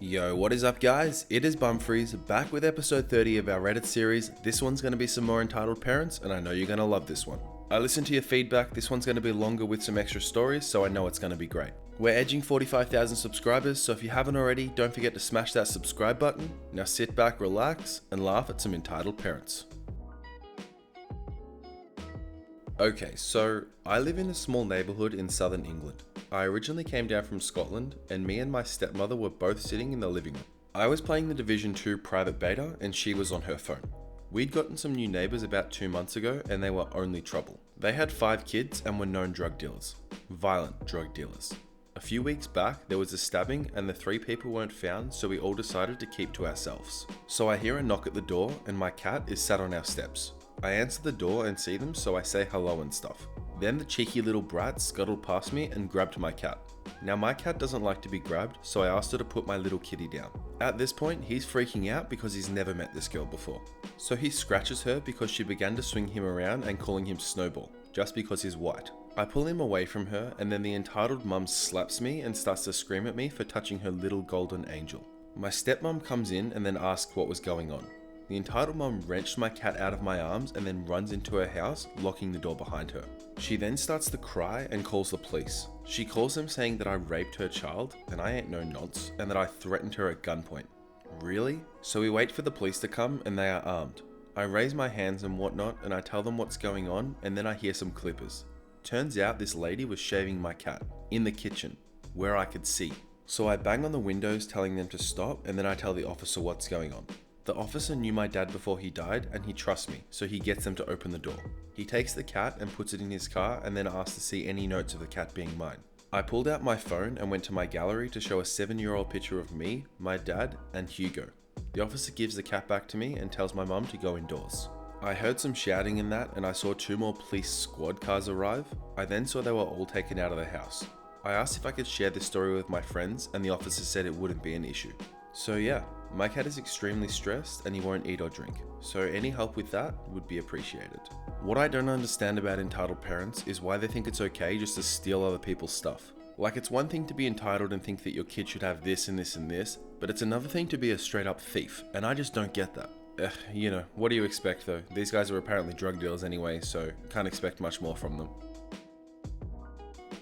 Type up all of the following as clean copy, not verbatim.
Yo, what is up guys? It is Bumfris, back with episode 30 of our Reddit series. This one's going to be some more entitled parents, and I know you're going to love this one. I listened to your feedback, this one's going to be longer with some extra stories, so I know it's going to be great. We're edging 45,000 subscribers, so if you haven't already, don't forget to smash that subscribe button. Now sit back, relax, and laugh at some entitled parents. Okay, so I live in a small neighbourhood in southern England. I originally came down from Scotland, and me and my stepmother were both sitting in the living room. I was playing the Division 2 private beta, and she was on her phone. We'd gotten some new neighbours about 2 months ago, and they were only trouble. They had 5 kids and were known drug dealers. Violent drug dealers. A few weeks back, there was a stabbing and the 3 people weren't found, so we all decided to keep to ourselves. So I hear a knock at the door, and my cat is sat on our steps. I answer the door and see them, so I say hello and stuff. Then the cheeky little brat scuttled past me and grabbed my cat. Now my cat doesn't like to be grabbed, so I asked her to put my little kitty down. At this point, he's freaking out because he's never met this girl before. So he scratches her because she began to swing him around and calling him Snowball, just because he's white. I pull him away from her, and then the entitled mum slaps me and starts to scream at me for touching her little golden angel. My stepmom comes in and then asks what was going on. The entitled mum wrenched my cat out of my arms and then runs into her house, locking the door behind her. She then starts to cry and calls the police. She calls them saying that I raped her child, and I ain't no nonce, and that I threatened her at gunpoint. Really? So we wait for the police to come, and they are armed. I raise my hands and whatnot, and I tell them what's going on, and then I hear some clippers. Turns out this lady was shaving my cat, in the kitchen, where I could see. So I bang on the windows telling them to stop, and then I tell the officer what's going on. The officer knew my dad before he died, and he trusts me, so he gets them to open the door. He takes the cat and puts it in his car, and then asks to see any notes of the cat being mine. I pulled out my phone and went to my gallery to show a 7-year-old picture of me, my dad, and Hugo. The officer gives the cat back to me and tells my mum to go indoors. I heard some shouting in that, and I saw 2 more police squad cars arrive. I then saw they were all taken out of the house. I asked if I could share this story with my friends, and the officer said it wouldn't be an issue. So yeah, my cat is extremely stressed and he won't eat or drink, so any help with that would be appreciated. What I don't understand about entitled parents is why they think it's okay just to steal other people's stuff. Like, it's one thing to be entitled and think that your kid should have this and this and this, but it's another thing to be a straight up thief, and I just don't get that. You know, what do you expect though? These guys are apparently drug dealers anyway, so can't expect much more from them.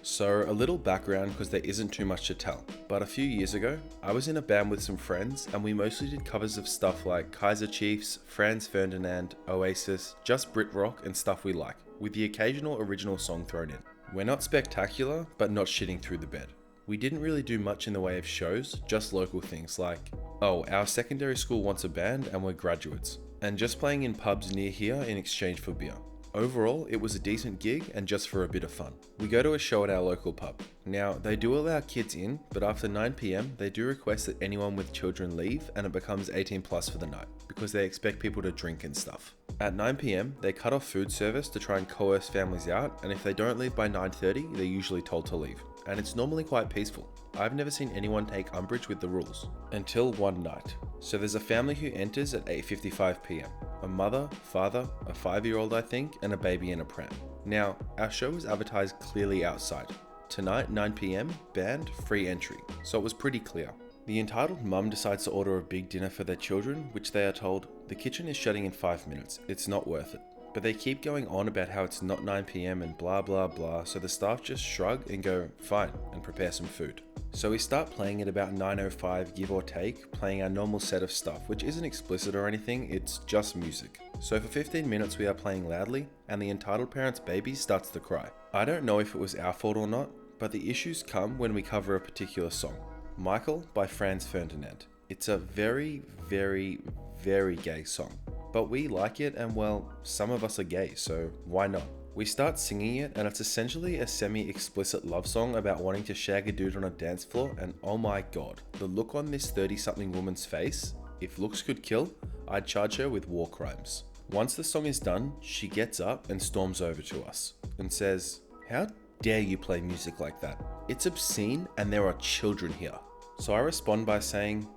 So a little background, because there isn't too much to tell, but a few years ago, I was in a band with some friends and we mostly did covers of stuff like Kaiser Chiefs, Franz Ferdinand, Oasis, just Brit rock and stuff we like, with the occasional original song thrown in. We're not spectacular, but not shitting through the bed. We didn't really do much in the way of shows, just local things like, oh, our secondary school wants a band and we're graduates, and just playing in pubs near here in exchange for beer. Overall, it was a decent gig and just for a bit of fun. We go to a show at our local pub. Now, they do allow kids in, but after 9 PM, they do request that anyone with children leave and it becomes 18 plus for the night, because they expect people to drink and stuff. At 9 PM, they cut off food service to try and coerce families out, and if they don't leave by 9:30, they're usually told to leave. And it's normally quite peaceful. I've never seen anyone take umbrage with the rules. Until one night. So there's a family who enters at 8:55 PM. A mother, father, a 5-year-old I think, and a baby in a pram. Now, our show was advertised clearly outside. Tonight, 9 PM, band, free entry. So it was pretty clear. The entitled mum decides to order a big dinner for their children, which they are told, the kitchen is shutting in 5 minutes, it's not worth it. But they keep going on about how it's not 9 PM and blah blah blah, so the staff just shrug and go, fine, and prepare some food. So we start playing at about 9:05, give or take, playing our normal set of stuff, which isn't explicit or anything, it's just music. So for 15 minutes we are playing loudly, and the entitled parent's baby starts to cry. I don't know if it was our fault or not, but the issues come when we cover a particular song. Michael by Franz Ferdinand. It's a very, very, very gay song. But we like it, and well, some of us are gay, so why not? We start singing it, and it's essentially a semi-explicit love song about wanting to shag a dude on a dance floor, and oh my god, the look on this 30-something woman's face, if looks could kill, I'd charge her with war crimes. Once the song is done, she gets up and storms over to us, and says, "How dare you play music like that? It's obscene, and there are children here." So I respond by saying,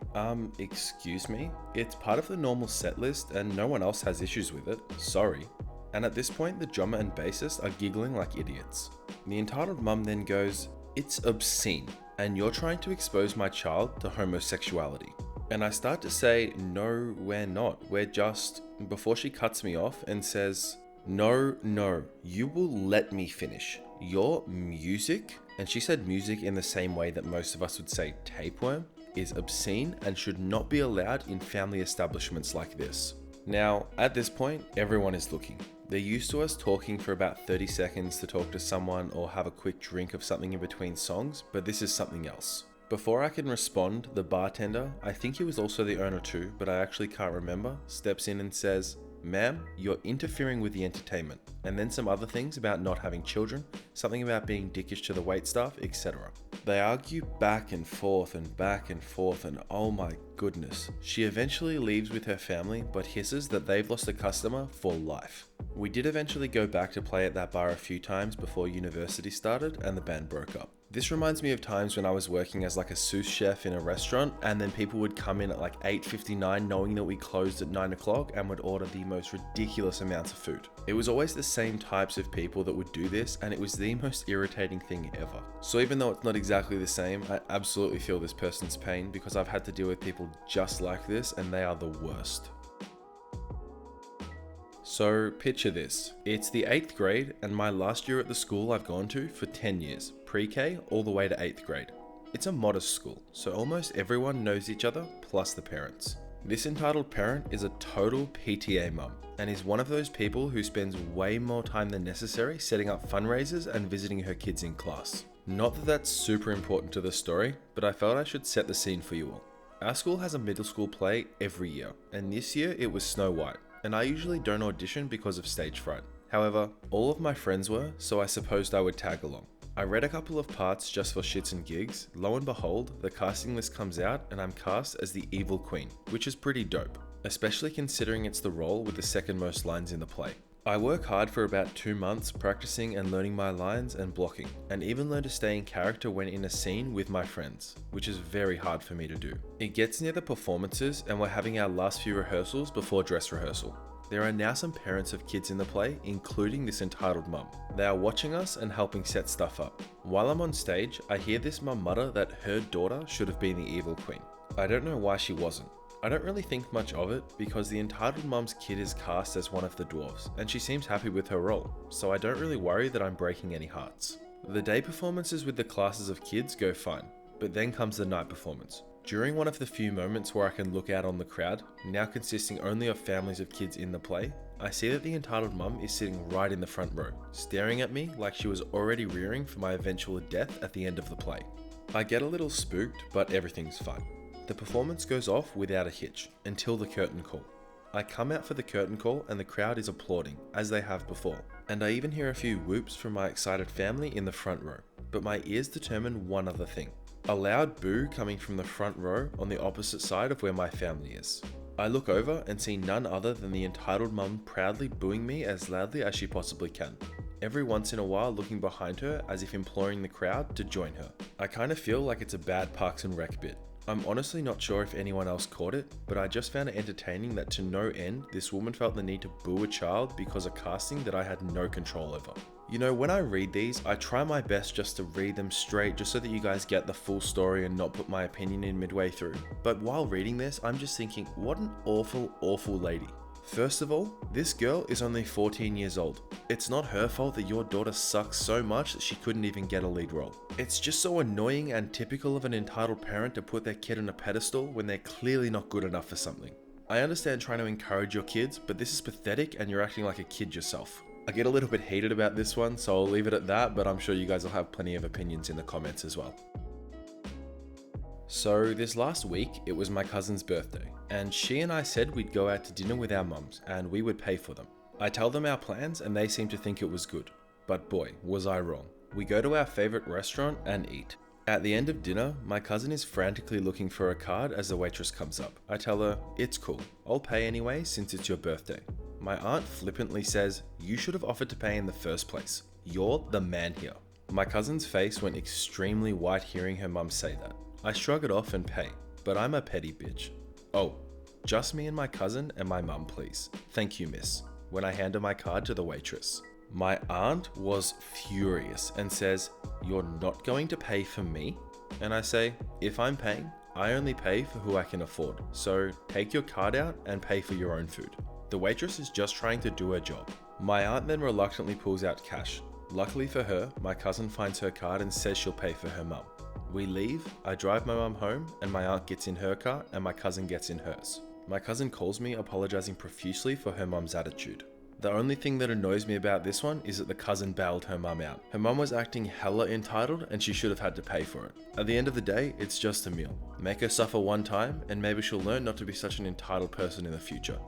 excuse me? It's part of the normal set list and no one else has issues with it, sorry. And at this point, the drummer and bassist are giggling like idiots. The entitled mum then goes, "It's obscene. and you're trying to expose my child to homosexuality. And I start to say, no, we're not. We're just, before she cuts me off and says, no, you will let me finish. Your music, and she said music in the same way that most of us would say tapeworm, is obscene and should not be allowed in family establishments like this. Now, at this point, everyone is looking. They're used to us talking for about 30 seconds to talk to someone or have a quick drink of something in between songs, but this is something else. Before I can respond, the bartender, I think he was also the owner too, but I actually can't remember, steps in and says, "Ma'am, you're interfering with the entertainment," and then some other things about not having children, something about being dickish to the waitstaff, etc. They argue back and forth, and oh my goodness. She eventually leaves with her family, but hisses that they've lost a customer for life. We did eventually go back to play at that bar a few times before university started and the band broke up. This reminds me of times when I was working as like a sous chef in a restaurant, and then people would come in at like 8:59 knowing that we closed at 9 o'clock and would order the most ridiculous amounts of food. It was always the same types of people that would do this, and it was the most irritating thing ever. So even though it's not exactly the same, I absolutely feel this person's pain because I've had to deal with people just like this and they are the worst. So picture this, it's the 8th grade and my last year at the school I've gone to for 10 years, pre-K all the way to 8th grade. It's a modest school, so almost everyone knows each other plus the parents. This entitled parent is a total PTA mum and is one of those people who spends way more time than necessary setting up fundraisers and visiting her kids in class. Not that that's super important to the story, but I felt I should set the scene for you all. Our school has a middle school play every year, and this year it was Snow White. And I usually don't audition because of stage fright. However, all of my friends were, so I supposed I would tag along. I read a couple of parts just for shits and gigs. Lo and behold, the casting list comes out and I'm cast as the evil queen, which is pretty dope, especially considering it's the role with the second most lines in the play. I work hard for about 2 months practicing and learning my lines and blocking, and even learn to stay in character when in a scene with my friends, which is very hard for me to do. It gets near the performances and we're having our last few rehearsals before dress rehearsal. There are now some parents of kids in the play, including this entitled mum. They are watching us and helping set stuff up. While I'm on stage, I hear this mum mutter that her daughter should have been the evil queen. I don't know why she wasn't. I don't really think much of it because the entitled mum's kid is cast as one of the dwarves and she seems happy with her role, so I don't really worry that I'm breaking any hearts. The day performances with the classes of kids go fine, but then comes the night performance. During one of the few moments where I can look out on the crowd, now consisting only of families of kids in the play, I see that the entitled mum is sitting right in the front row, staring at me like she was already rearing for my eventual death at the end of the play. I get a little spooked, but everything's fine. The performance goes off without a hitch, until the curtain call. I come out for the curtain call and the crowd is applauding, as they have before, and I even hear a few whoops from my excited family in the front row, but my ears determine one other thing. A loud boo coming from the front row on the opposite side of where my family is. I look over and see none other than the entitled mum proudly booing me as loudly as she possibly can, every once in a while looking behind her as if imploring the crowd to join her. I kind of feel like it's a bad Parks and Rec bit. I'm honestly not sure if anyone else caught it, but I just found it entertaining that to no end, this woman felt the need to boo a child because of casting that I had no control over. You know, when I read these, I try my best just to read them straight just so that you guys get the full story and not put my opinion in midway through. But while reading this, I'm just thinking, what an awful lady. First of all, this girl is only 14 years old. It's not her fault that your daughter sucks so much that she couldn't even get a lead role. It's just so annoying and typical of an entitled parent to put their kid on a pedestal when they're clearly not good enough for something. I understand trying to encourage your kids, but this is pathetic and you're acting like a kid yourself. I get a little bit heated about this one, so I'll leave it at that, but I'm sure you guys will have plenty of opinions in the comments as well. So this last week, it was my cousin's birthday, and she and I said we'd go out to dinner with our mums, and we would pay for them. I tell them our plans, and they seem to think it was good. But boy, was I wrong. We go to our favorite restaurant and eat. At the end of dinner, my cousin is frantically looking for a card as the waitress comes up. I tell her, it's cool, I'll pay anyway since it's your birthday. My aunt flippantly says, you should have offered to pay in the first place. You're the man here. My cousin's face went extremely white hearing her mum say that. I shrug it off and pay, but I'm a petty bitch. Oh, just me and my cousin and my mum please. Thank you, miss. When I hand her my card to the waitress. My aunt was furious and says, you're not going to pay for me? And I say, if I'm paying, I only pay for who I can afford. So take your card out and pay for your own food. The waitress is just trying to do her job. My aunt then reluctantly pulls out cash. Luckily for her, my cousin finds her card and says she'll pay for her mum. We leave, I drive my mum home, and my aunt gets in her car and my cousin gets in hers. My cousin calls me apologizing profusely for her mum's attitude. The only thing that annoys me about this one is that the cousin bailed her mum out. Her mum was acting hella entitled and she should have had to pay for it. At the end of the day, it's just a meal. Make her suffer one time and maybe she'll learn not to be such an entitled person in the future.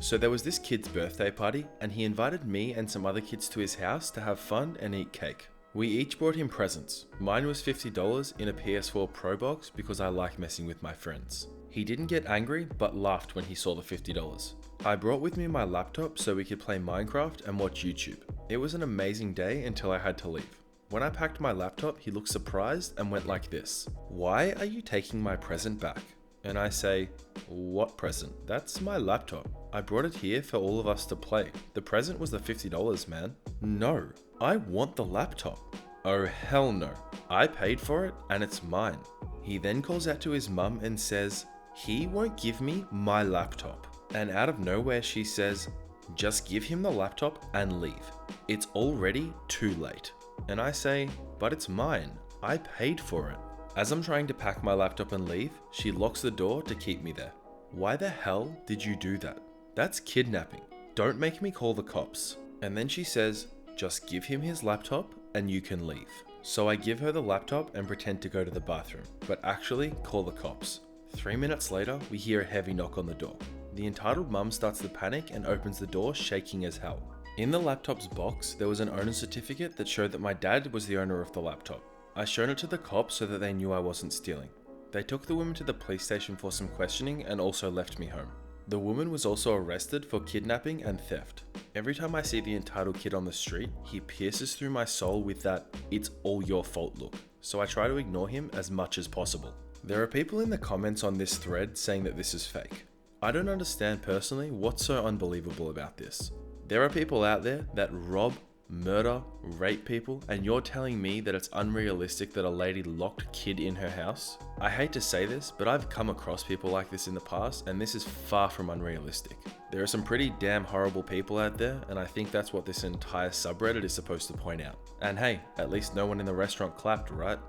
So there was this kid's birthday party and he invited me and some other kids to his house to have fun and eat cake. We each brought him presents. Mine was $50 in a PS4 Pro box because I like messing with my friends. He didn't get angry but laughed when he saw the $50. I brought with me my laptop so we could play Minecraft and watch YouTube. It was an amazing day until I had to leave. When I packed my laptop, he looked surprised and went like this. "Why are you taking my present back?" And I say, "What present? That's my laptop. I brought it here for all of us to play. The present was the $50, man." "No, I want the laptop." "Oh hell no. I paid for it and it's mine." He then calls out to his mum and says, "He won't give me my laptop." And out of nowhere she says, "Just give him the laptop and leave. It's already too late." And I say, "But it's mine. I paid for it." As I'm trying to pack my laptop and leave, she locks the door to keep me there. Why the hell did you do that? That's kidnapping. Don't make me call the cops. And then she says, "Just give him his laptop and you can leave." So I give her the laptop and pretend to go to the bathroom, but actually call the cops. 3 minutes later, we hear a heavy knock on the door. The entitled mum starts to panic and opens the door, shaking as hell. In the laptop's box, there was an owner's certificate that showed that my dad was the owner of the laptop. I showed it to the cops so that they knew I wasn't stealing. They took the woman to the police station for some questioning and also left me home. The woman was also arrested for kidnapping and theft. Every time I see the entitled kid on the street, he pierces through my soul with that "it's all your fault" look, so I try to ignore him as much as possible. There are people in the comments on this thread saying that this is fake. I don't understand personally what's so unbelievable about this. There are people out there that rob, murder, rape people, and you're telling me that it's unrealistic that a lady locked a kid in her house? I hate to say this, but I've come across people like this in the past, and this is far from unrealistic. There are some pretty damn horrible people out there, and I think that's what this entire subreddit is supposed to point out. And hey, at least no one in the restaurant clapped, right?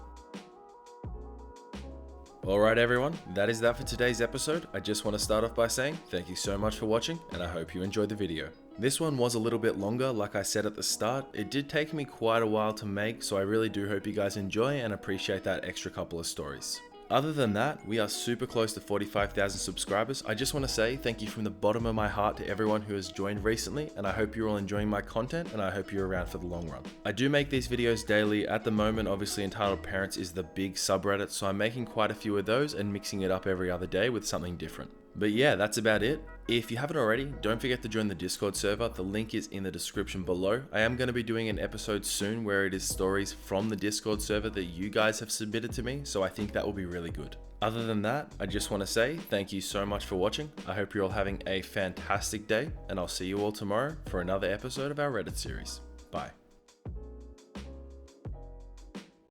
Alright everyone, that is that for today's episode. I just want to start off by saying thank you so much for watching and I hope you enjoyed the video. This one was a little bit longer, like I said at the start. It did take me quite a while to make, so I really do hope you guys enjoy and appreciate that extra couple of stories. Other than that, we are super close to 45,000 subscribers. I just want to say thank you from the bottom of my heart to everyone who has joined recently, and I hope you're all enjoying my content and I hope you're around for the long run. I do make these videos daily. At the moment, obviously Entitled Parents is the big subreddit, so I'm making quite a few of those and mixing it up every other day with something different. But yeah, that's about it. If you haven't already, don't forget to join the Discord server. The link is in the description below. I am going to be doing an episode soon where it is stories from the Discord server that you guys have submitted to me, so I think that will be really good. Other than that, I just want to say thank you so much for watching. I hope you're all having a fantastic day, and I'll see you all tomorrow for another episode of our Reddit series. Bye.